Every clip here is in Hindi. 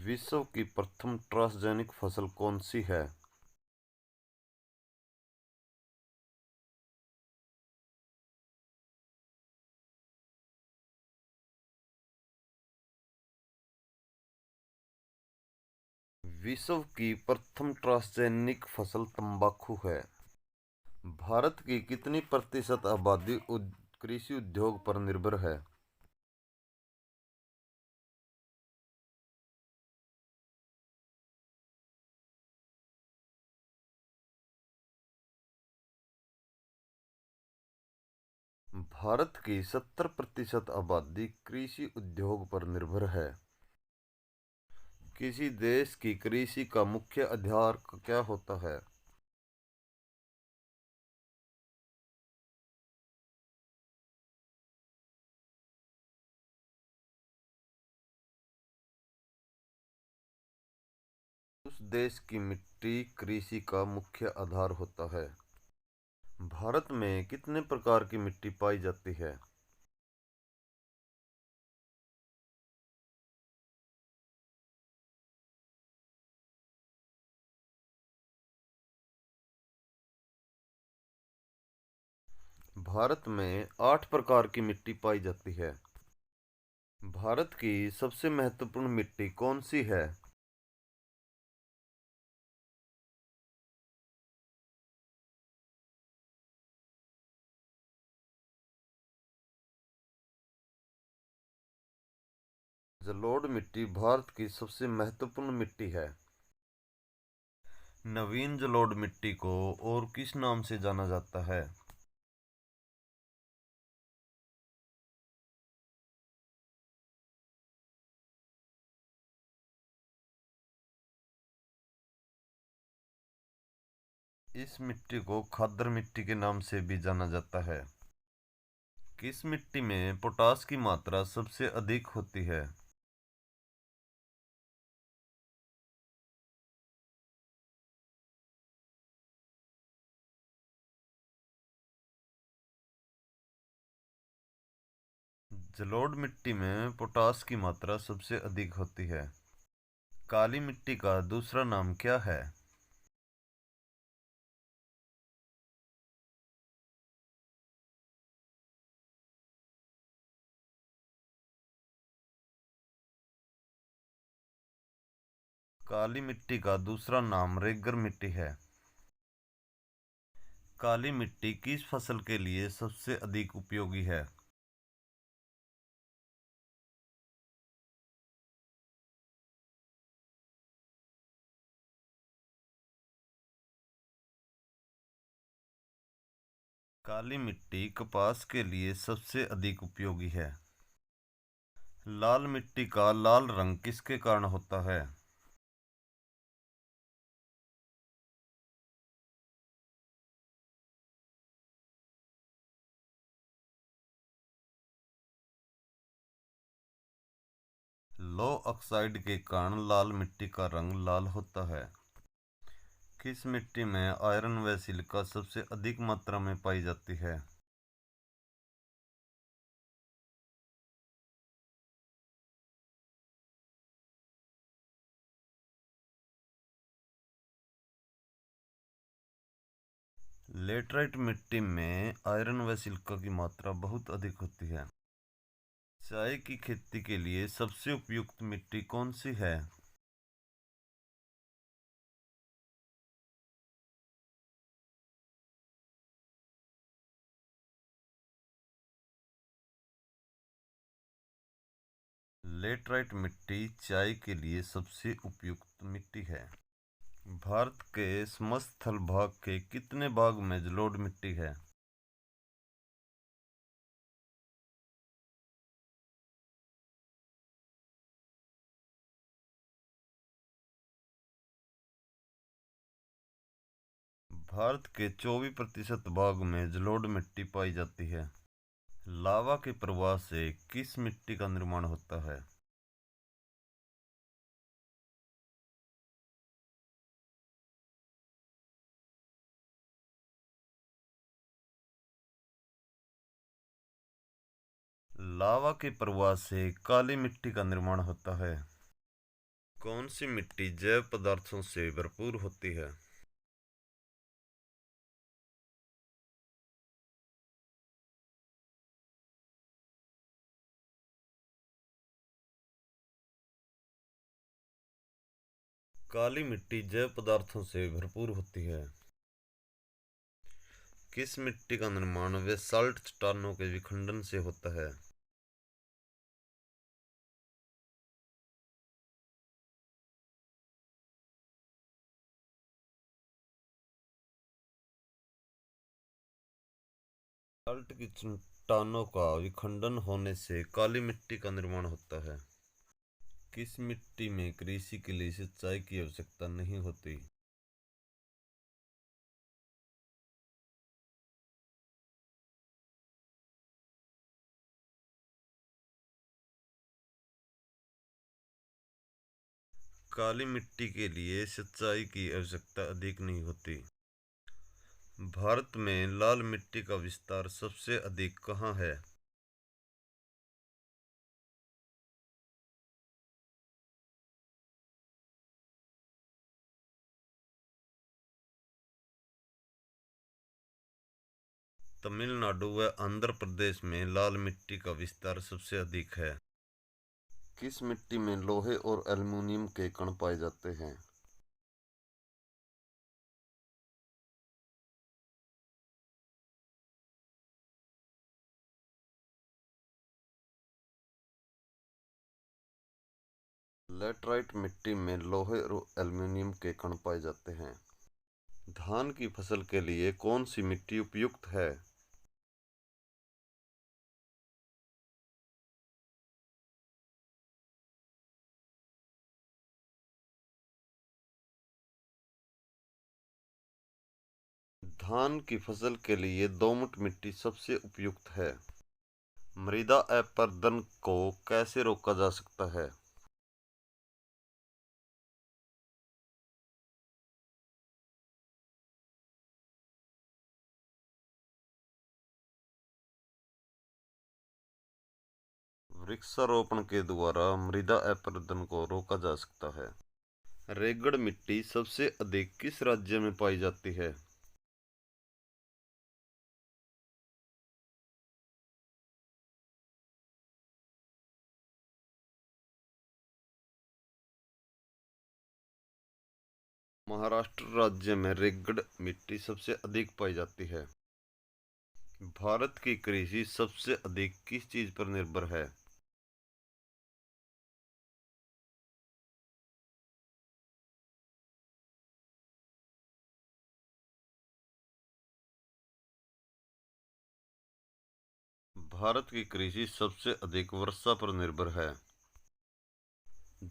विश्व की प्रथम ट्रांसजेनिक फसल कौन सी है? विश्व की प्रथम ट्रांसजेनिक फसल तंबाकू है। भारत की कितनी प्रतिशत आबादी कृषि उद्योग पर निर्भर है? भारत की 70% आबादी कृषि उद्योग पर निर्भर है। किसी देश की कृषि का मुख्य आधार क्या होता है? उस देश की मिट्टी कृषि का मुख्य आधार होता है। भारत में कितने प्रकार की मिट्टी पाई जाती है? भारत में 8 प्रकार की मिट्टी पाई जाती है। भारत की सबसे महत्वपूर्ण मिट्टी कौन सी है? जलोढ़ मिट्टी भारत की सबसे महत्वपूर्ण मिट्टी है। नवीन जलोढ़ मिट्टी को और किस नाम से जाना जाता है? इस मिट्टी को खादर मिट्टी के नाम से भी जाना जाता है। किस मिट्टी में पोटास की मात्रा सबसे अधिक होती है? जलोढ़ मिट्टी में पोटास की मात्रा सबसे अधिक होती है। काली मिट्टी का दूसरा नाम क्या है? काली मिट्टी का दूसरा नाम रेगड़ मिट्टी है। काली मिट्टी किस फसल के लिए सबसे अधिक उपयोगी है? काली मिट्टी कपास के लिए सबसे अधिक उपयोगी है। लाल मिट्टी का लाल रंग किसके कारण होता है? लौह ऑक्साइड के कारण लाल मिट्टी का रंग लाल होता है। किस मिट्टी में आयरन व सिलिका सबसे अधिक मात्रा में पाई जाती है? लेटराइट मिट्टी में आयरन व सिलिका की मात्रा बहुत अधिक होती है। चाय की खेती के लिए सबसे उपयुक्त मिट्टी कौन सी है? लेटराइट मिट्टी चाय के लिए सबसे उपयुक्त मिट्टी है। भारत के समस्थल भाग के कितने भाग में जलोढ़ मिट्टी है? भारत के 24% भाग में जलोढ़ मिट्टी पाई जाती है। लावा के प्रवाह से किस मिट्टी का निर्माण होता है? लावा के प्रवाह से काली मिट्टी का निर्माण होता है। कौन सी मिट्टी जैव पदार्थों से भरपूर होती है? काली मिट्टी जैव पदार्थों से भरपूर होती है। किस मिट्टी का निर्माण बेसाल्ट चट्टानों के विखंडन से होता है? बेसाल्ट की चट्टानों का विखंडन होने से काली मिट्टी का निर्माण होता है। किस मिट्टी में कृषि के लिए सिंचाई की आवश्यकता नहीं होती? काली मिट्टी के लिए सिंचाई की आवश्यकता अधिक नहीं होती। भारत में लाल मिट्टी का विस्तार सबसे अधिक कहाँ है? तमिलनाडु व आंध्र प्रदेश में लाल मिट्टी का विस्तार सबसे अधिक है। किस मिट्टी में लोहे और एल्युमीनियम के कण पाए जाते हैं? लैटराइट मिट्टी में लोहे और एल्युमीनियम के कण पाए जाते हैं। धान की फसल के लिए कौन सी मिट्टी उपयुक्त है? धान की फसल के लिए दोमट मिट्टी सबसे उपयुक्त है। मृदा अपरदन को कैसे रोका जा सकता है? वृक्षारोपण के द्वारा मृदा अपरदन को रोका जा सकता है। रेगड़ मिट्टी सबसे अधिक किस राज्य में पाई जाती है? महाराष्ट्र राज्य में रेगड़ मिट्टी सबसे अधिक पाई जाती है। भारत की कृषि सबसे अधिक किस चीज पर निर्भर है? भारत की कृषि सबसे अधिक वर्षा पर निर्भर है।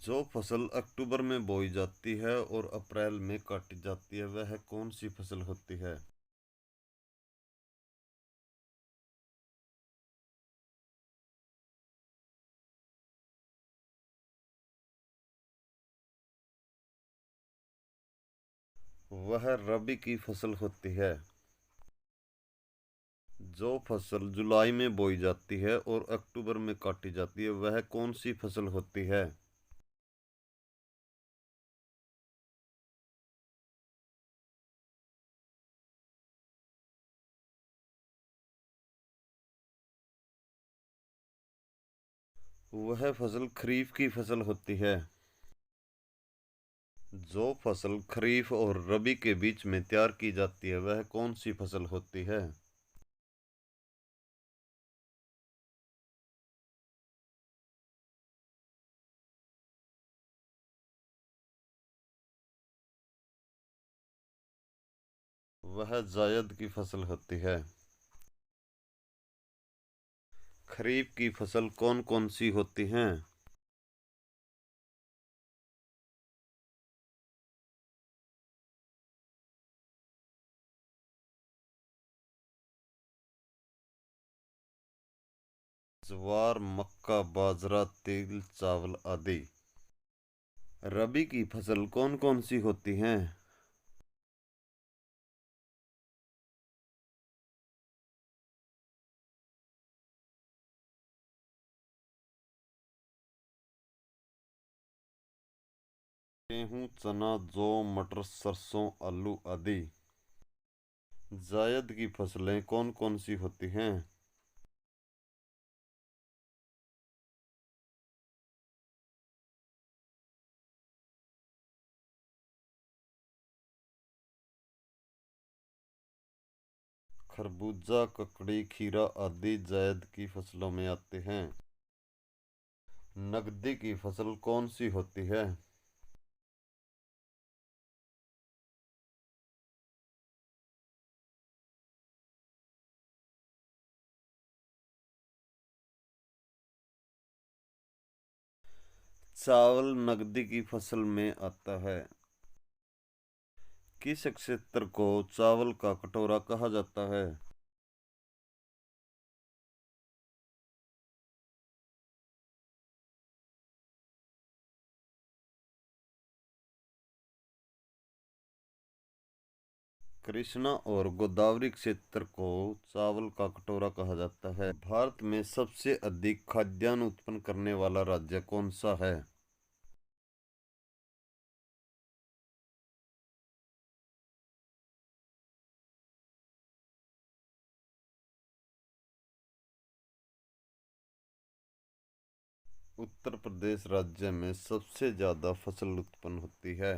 जो फसल अक्टूबर में बोई जाती है और अप्रैल में काटी जाती है वह कौन सी फसल होती है? वह रबी की फसल होती है। जो फसल जुलाई में बोई जाती है और अक्टूबर में काटी जाती है वह कौन सी फसल होती है? वह फसल खरीफ की फसल होती है। जो फसल खरीफ और रबी के बीच में तैयार की जाती है वह कौन सी फसल होती है? वह जायद की फसल होती है। खरीफ की फसल कौन कौन सी होती हैं? ज्वार मक्का बाजरा तिल चावल आदि। रबी की फसल कौन कौन सी होती हैं? गेहूँ, चना, जौ, मटर, सरसों, आलू आदि। जायद की फसलें कौन कौन सी होती हैं? खरबूजा, ककड़ी, खीरा आदि जायद की फसलों में आते हैं। नकदी की फसल कौन सी होती है? चावल नकदी की फसल में आता है। किस क्षेत्र को चावल का कटोरा कहा जाता है? कृष्णा और गोदावरी क्षेत्र को चावल का कटोरा कहा जाता है। भारत में सबसे अधिक खाद्यान्न उत्पन्न करने वाला राज्य कौन सा है? उत्तर प्रदेश राज्य में सबसे ज्यादा फसल उत्पन्न होती है।